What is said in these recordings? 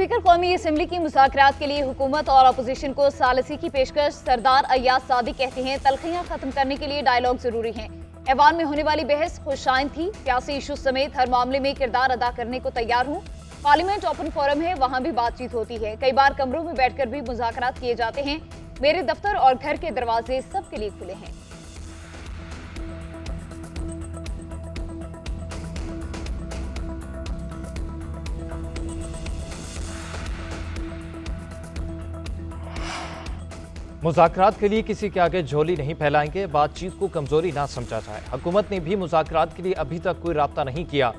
Speaker कौमी assembly की मुज़ाकरात के लिए हुकूमत और अपोजिशन को सालसी की पेशकश। सरदार अय्याज सादिक कहते हैं तलखियां खत्म करने के लिए डायलॉग जरूरी है। ऐवान में होने वाली बहस खुशाइन थी। सियासी इशूज समेत हर मामले में किरदार अदा करने को तैयार हूँ। पार्लियामेंट ओपन फोरम है, वहाँ भी बातचीत होती है। कई बार कमरों में बैठकर भी मुज़ाकरात किए जाते हैं। मेरे दफ्तर और घर के दरवाजे सबके लिए खुले हैं। मुज़ाकरात के लिए किसी के आगे झोली नहीं फैलाएंगे, बातचीत को कमजोरी ना समझा जाए। हुकूमत ने भी मुज़ाकरात के लिए अभी तक कोई राब्ता नहीं किया।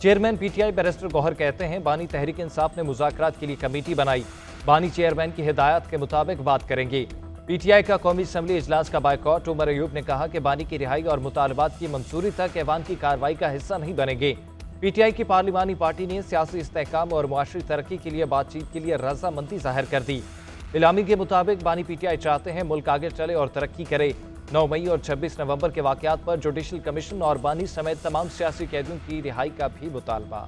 चेयरमैन पीटीआई बैरिस्टर गौहर कहते हैं बानी तहरीक इंसाफ ने मुज़ाकरात के लिए कमेटी बनाई, बानी चेयरमैन की हिदायत के मुताबिक बात करेंगे। पीटीआई का कौमी असम्बली इजलास का बायकॉट। उमर अयूब ने कहा कि बानी की रिहाई और मुतालबात की मंजूरी तक ऐवान की कार्रवाई का हिस्सा नहीं बनेंगे। पीटीआई की पार्लिमानी पार्टी ने सियासी इस्तेहकाम और मुआशरी तरक्की के लिए बातचीत के लिए रजामंदी जाहिर कर दी। इलामी के मुताबिक बानी पीटीआई चाहते हैं मुल्क आगे चले और तरक्की करे। 9 मई और 26 नवंबर के वाकयात पर जुडिशल कमीशन और बानी समेत तमाम सियासी कैदियों की रिहाई का भी मुतालबा।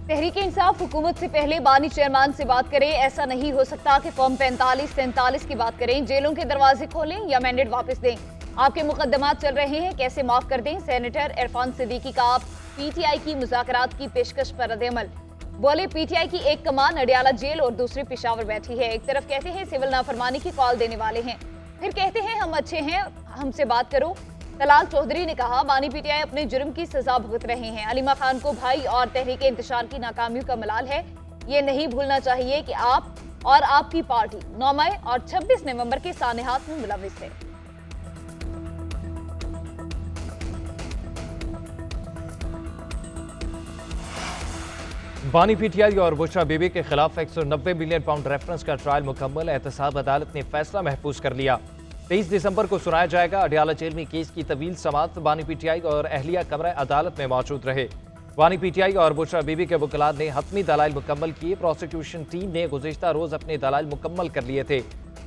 तहरीक इंसाफ हुकूमत से पहले बानी चेयरमैन से बात करें। ऐसा नहीं हो सकता कि फॉर्म 45-47 की बात करें, जेलों के दरवाजे खोलें या मैंडेट वापस दें। आपके मुकदमात चल रहे हैं, कैसे माफ कर दें। सेनेटर इरफान सिद्दीकी का पीटीआई की मुज़ाकरात की पेशकश पर रद्द-ए-अमल। बोले पीटीआई की एक कमान अडियाला जेल और दूसरी पेशावर बैठी है। एक तरफ कहते हैं सिविल नाफरमानी की कॉल देने वाले हैं, फिर कहते हैं हम अच्छे हैं, हमसे बात करो। तलाल चौधरी ने कहा बानी पीटीआई अपने जुर्म की सजा भुगत रहे हैं। अलीमा खान को भाई और तहरीक इंतशार की नाकामियों का मलाल है। ये नहीं भूलना चाहिए कि आप और आपकी पार्टी 9 मई और 26 नवंबर के सानेहात में मुलविस है। बानी पीटीआई और बुशरा बीबी के खिलाफ 190 मिलियन पाउंड रेफरेंस का ट्रायल मुकम्मल। एहतसाब अदालत ने फैसला महफूज कर लिया। 23 दिसंबर को सुनाया जाएगा। अडियाला जेल में केस की तवील समाअत। बानी पीटीआई और अहलिया कमरा अदालत में मौजूद रहे। बानी पीटीआई और बुशरा बीबी के वकलात ने हतमी दलाइल मुकम्मल किए। प्रोसिक्यूशन टीम ने गुज़िश्ता रोज अपने दलाइल मुकम्मल कर लिए थे।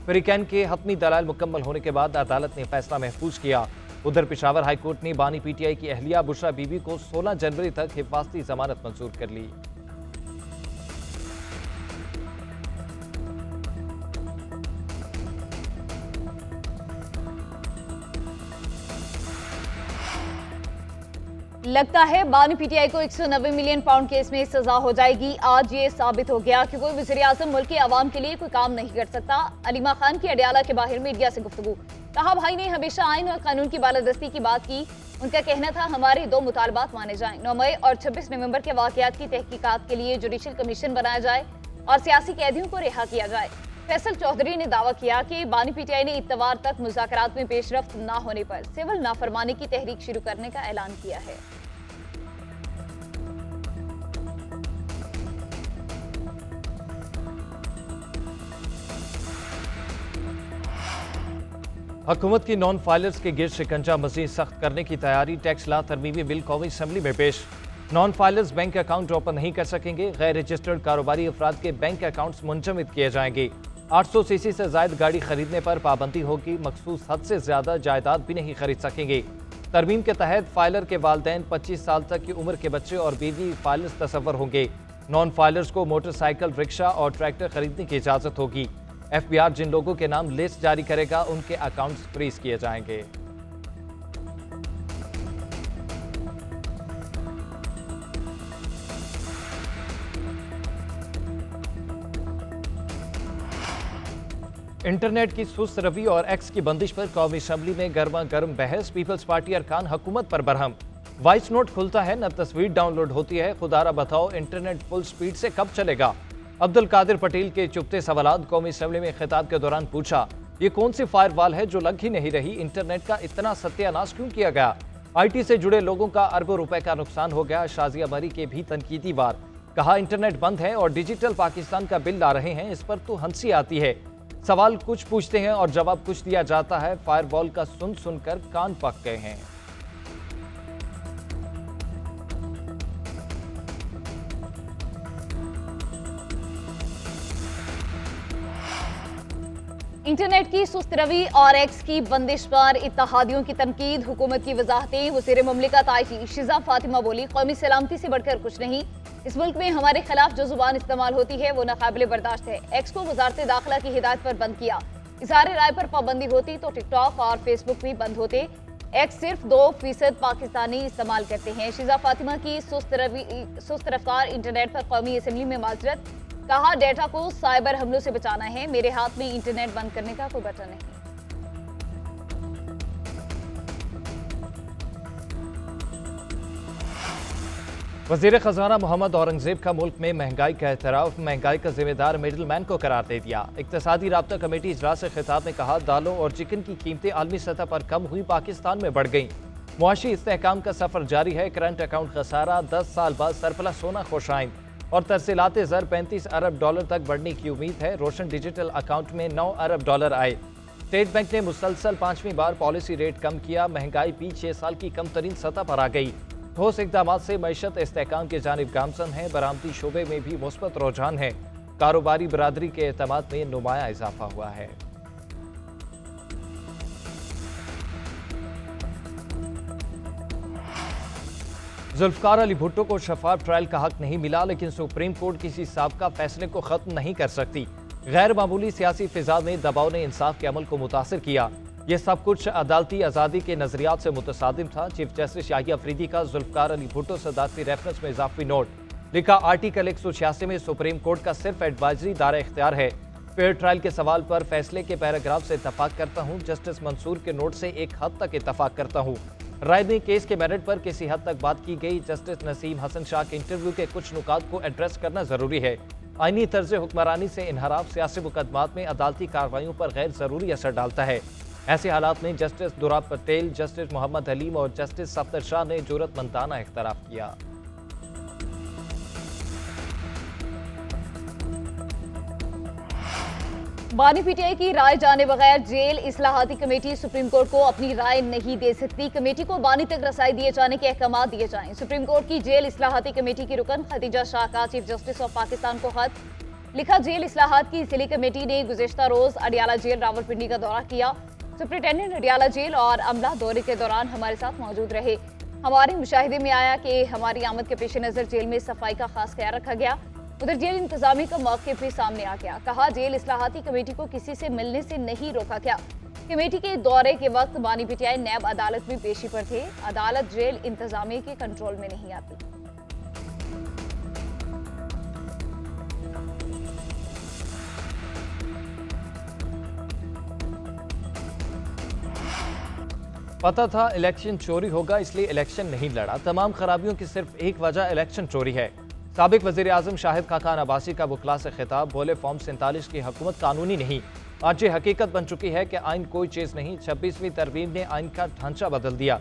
फ्रीकैन के हतमी दलाइल मुकम्मल होने के बाद अदालत ने फैसला महफूज किया। उधर पेशावर हाईकोर्ट ने बानी पीटीआई की अहलिया बुशरा बीबी को 16 जनवरी तक हिफाजती जमानत मंजूर कर ली। लगता है बानी पीटीआई को 190 मिलियन पाउंड केस में सजा हो जाएगी। आज ये साबित हो गया कि कोई वज़ीर आज़म मुल्क के अवाम के लिए कोई काम नहीं कर सकता। अलीमा खान की अडियाला के बाहर मीडिया से गुफ्तगू। कहा भाई ने हमेशा आइन और कानून की बालादस्ती की बात की। उनका कहना था हमारे 2 मुतालबात माने जाएं। 9 मई और 26 नवंबर के वाकयात की तहकीकात के लिए जुडिशल कमीशन बनाया जाए और सियासी कैदियों को रिहा किया जाए। फैसल चौधरी ने दावा किया कि बानी पीटीआई ने इतवार तक मुज़ाकरात में पेशरफ्त न होने पर सिविल नाफरमानी की तहरीक शुरू करने का ऐलान किया है। हुकूमत की नॉन फाइलर्स के गिर शिकंजा मजीद सख्त करने की तैयारी। टैक्स ला तरमीमी बिल कौमी असम्बली में पेश। Non filers bank account open नहीं कर सकेंगे। गैर रजिस्टर्ड कारोबारी अफराद के बैंक अकाउंट्स मुंजमद किए जाएंगे। 800 सीसी से जायद गाड़ी खरीदने पर पाबंदी होगी। मखसूस हद से ज्यादा जायदाद भी नहीं खरीद सकेंगे। तरमीम के तहत फाइलर के वालदैन 25 साल तक की उम्र के बच्चे और बीवी फाइलर्स तस्वर होंगे। नॉन फाइलर्स को मोटरसाइकिल, रिक्शा और ट्रैक्टर खरीदने की इजाजत होगी। एफबीआर जिन लोगों के नाम लिस्ट जारी करेगा उनके अकाउंट्स फ्रीज किए जाएंगे। इंटरनेट की सुस्त रवि और एक्स की बंदिश पर कौमी असम्बली में गर्मा गर्म बहस। पीपल्स पार्टी अरकान हुकूमत पर बरहम। वॉइस नोट खुलता है न तस्वीर डाउनलोड होती है। खुदारा बताओ इंटरनेट फुल स्पीड से कब चलेगा। अब्दुल कादिर पटेल के चुपते सवालात। कौमी असम्बली में खिताब के दौरान पूछा ये कौन सी फायरवॉल है जो लग ही नहीं रही। इंटरनेट का इतना सत्यानाश क्यों किया गया। IT से जुड़े लोगों का अरबों रुपए का नुकसान हो गया। शाजिया बरी के भी तनकीदी वार। कहा इंटरनेट बंद है और डिजिटल पाकिस्तान का बिल ला रहे हैं, इस पर तो हंसी आती है। सवाल कुछ पूछते हैं और जवाब कुछ दिया जाता है। फायरवॉल का सुन सुनकर कान पक गए हैं। इंटरनेट की सुस्त रवि और एक्स की बंदिश पर इत्तेहादियों की तनकीद, हुकूमत की वजाहतें। वज़ीर मुमलिकत आईटी शिजा फातिमा बोली, कौमी सलामती से बढ़कर कुछ नहीं। इस मुल्क में हमारे खिलाफ जो जुबान इस्तेमाल होती है वो नाकाबिले बर्दाश्त है। एक्स को वजारत दाखिला की हिदायत पर बंद किया। इज़हार राय पर पाबंदी होती तो टिकटॉक और फेसबुक भी बंद होते। एक्स सिर्फ 2% पाकिस्तानी इस्तेमाल करते हैं। शिजा फातिमा की सुस्त रफ्तार इंटरनेट पर कौमी असम्बली में माजरत। कहा, डेटा को साइबर हमलों से बचाना है, मेरे हाथ में इंटरनेट बंद करने का कोई बटन नहीं। वजीर खजाना मोहम्मद औरंगजेब का मुल्क में महंगाई का एतराफ, महंगाई का जिम्मेदार मिडिल मैन को करार दे दिया। इक्तसादी राब्ता कमेटी इजलास से खिताब में कहा, दालों और चिकन की कीमतें आलमी सतह पर कम हुई, पाकिस्तान में बढ़ गई। मुआशी इस्तेहकाम का सफर जारी है। करंट अकाउंट खसारा, 10 साल बाद सरप्लस होना खुशाइन और तरसीलात ज़र 35 अरब डॉलर तक बढ़ने की उम्मीद है। रोशन डिजिटल अकाउंट में 9 अरब डॉलर आए। स्टेट बैंक ने मुसलसल 5वीं बार पॉलिसी रेट कम किया। महंगाई भी 6 साल की कम तरीन सतह पर आ गई। ठोस इकदाम से मईशत इस्तेहकाम की जानिब गामजन है। बरामदी शोबे में भी मुस्बत रुझान है। कारोबारी बरादरी के एतमाद में नुमाया इजाफा हुआ है। जुल्फकार अली भुट्टो को शफाफ ट्रायल का हक नहीं मिला, लेकिन सुप्रीम कोर्ट किसी साबका फैसले को खत्म नहीं कर सकती। गैर मामूली सियासी फिजा में दबाव ने इंसाफ के अमल को मुतासिर किया। यह सब कुछ अदालती आज़ादी के नजरियात से मुतसादिम था। चीफ जस्टिस शाही अफरीदी का जुल्फकार अली भुट्टो सदारती रेफरेंस में इजाफी नोट लिखा, आर्टिकल 186 में सुप्रीम कोर्ट का सिर्फ एडवाइजरी दायरा इख्तियार है। फेयर ट्रायल के सवाल पर फैसले के पैराग्राफ से इत्तफाक करता हूँ। जस्टिस मंसूर के नोट से एक हद तक इत्तफाक करता हूँ। राय में केस के मेरिट पर किसी हद तक बात की गई। जस्टिस नसीम हसन शाह के इंटरव्यू के कुछ नुकात को एड्रेस करना जरूरी है। आईनी तर्ज हुक्मरानी से इनहराफ सियासी मुकदमात में अदालती कार्रवाइयों पर गैर जरूरी असर डालता है। ऐसे हालात में जस्टिस दुराब पटेल, जस्टिस मोहम्मद हलीम और जस्टिस सफदर शाह ने जुर्रतमंदाना इख्तराफ किया। बानी पीटीआई की राय जाने बगैर जेल इस्लाहाती कमेटी सुप्रीम कोर्ट को अपनी राय नहीं दे सकती। कमेटी को बानी तक रसाई दिए जाने के अहकाम दिए जाएं। सुप्रीम कोर्ट की जेल इस्लाहाती कमेटी की रुकन खदीजा शाह का चीफ जस्टिस ऑफ पाकिस्तान को खत लिखा। जेल इस्लाहात की जिली कमेटी ने गुज़िश्ता रोज अडियाला जेल रावलपिंडी का दौरा किया। सुप्रिंटेंडेंट अडियाला जेल और अमला दौरे के दौरान हमारे साथ मौजूद रहे। हमारे मुशाहिदे में आया कि हमारी आमद के पेश नज़र जेल में सफाई का खास ख्याल रखा गया। उधर जेल इंतजामी का मौक़िफ़ भी सामने आ गया। कहा, जेल इस्लाहाती कमेटी को किसी से मिलने से नहीं रोका गया। कमेटी के दौरे के वक्त बानी पीटीआई नैब अदालत भी पेशी पर थे। अदालत जेल इंतजामी के कंट्रोल में नहीं आती। पता था इलेक्शन चोरी होगा, इसलिए इलेक्शन नहीं लड़ा। तमाम खराबियों की सिर्फ एक वजह इलेक्शन चोरी है। साबिक वज़ीर आज़म शाहिद खाकान अब्बासी का वकला से खिताब, बोले फॉर्म 47 की हुकूमत कानूनी नहीं। आज ये हकीकत बन चुकी है कि आइन कोई चीज़ नहीं। 26वीं तरमीम ने आइन का ढांचा बदल दिया।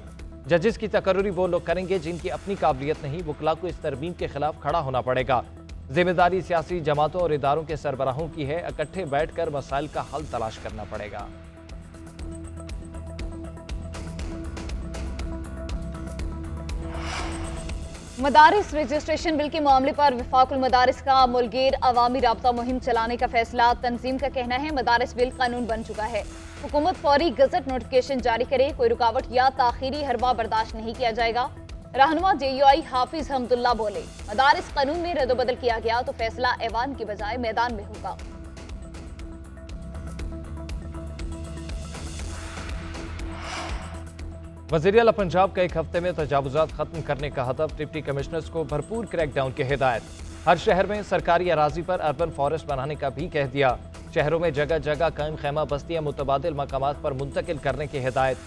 जजेस की तकर्री वो लोग करेंगे जिनकी अपनी काबिलियत नहीं। वकला को इस तरमीम के खिलाफ खड़ा होना पड़ेगा। जिम्मेदारी सियासी जमातों और इदारों के सरबराहों की है। इकट्ठे बैठ कर मसाइल का हल तलाश करना पड़ेगा। मदारिस रजिस्ट्रेशन बिल के मामले पर वफाकुल मदारिस का मुल्गेर अवामी राब्ता मुहिम चलाने का फैसला। तंजीम का कहना है मदारिस बिल कानून बन चुका है। हुकूमत फौरी गजट नोटिफिकेशन जारी करे। कोई रुकावट या ताखीरी हरबा बर्दाश्त नहीं किया जाएगा। रहनुमा JUI हाफिज हमदुल्ला बोले, मदारिस कानून में रद्दबदल किया गया तो फैसला ऐवान की बजाय मैदान में होगा। वज़ीर आला पंजाब का एक हफ्ते में तजावुज़ात खत्म करने का हदफ। डिप्टी कमिश्नर्स को भरपूर क्रैकडाउन की हिदायत। हर शहर में सरकारी अराजी पर अर्बन फॉरेस्ट बनाने का भी कह दिया। शहरों में जगह जगह कायम खैमा बस्तियां मुतबादिल मकामात पर मुंतकिल करने की हिदायत।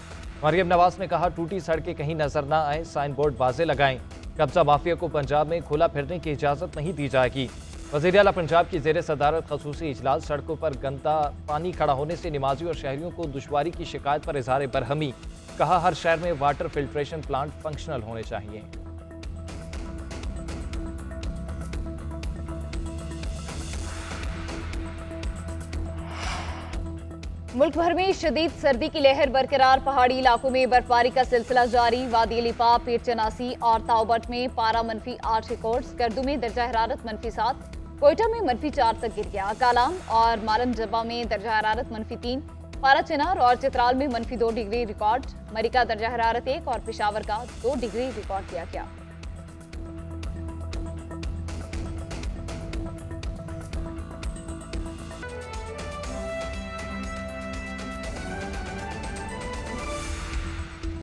मरियम नवाज ने कहा, टूटी सड़कें कहीं नजर न आए, साइन बोर्ड वाज़े लगाएं। कब्जा माफिया को पंजाब में खुला फिरने की इजाज़त नहीं दी जाएगी। वज़ीर आला पंजाब की ज़ेर सदारत खसूसी इजलास। सड़कों पर गंदा पानी खड़ा होने से निमाजी और शहरियों को दुश्वारी की शिकायत पर इजहार बरहमी। कहा, हर शहर में वाटर फिल्ट्रेशन प्लांट फंक्शनल होने चाहिए। मुल्क भर में शदीद सर्दी की लहर बरकरार। पहाड़ी इलाकों में बर्फबारी का सिलसिला जारी। वादी लिपा, पीर चनासी और ताओबट में पारा -8 रिकॉर्ड। गर्दू में दर्जा हरारत -7। कोयटा में -4 तक गिर गया। कालाम और मालम जब्बा में दर्जा हरारत -3, पारा चिनार और चित्राल में -2 डिग्री रिकॉर्ड। मरी का दर्जा हरारत 1 और पेशावर का 2 डिग्री रिकॉर्ड किया गया।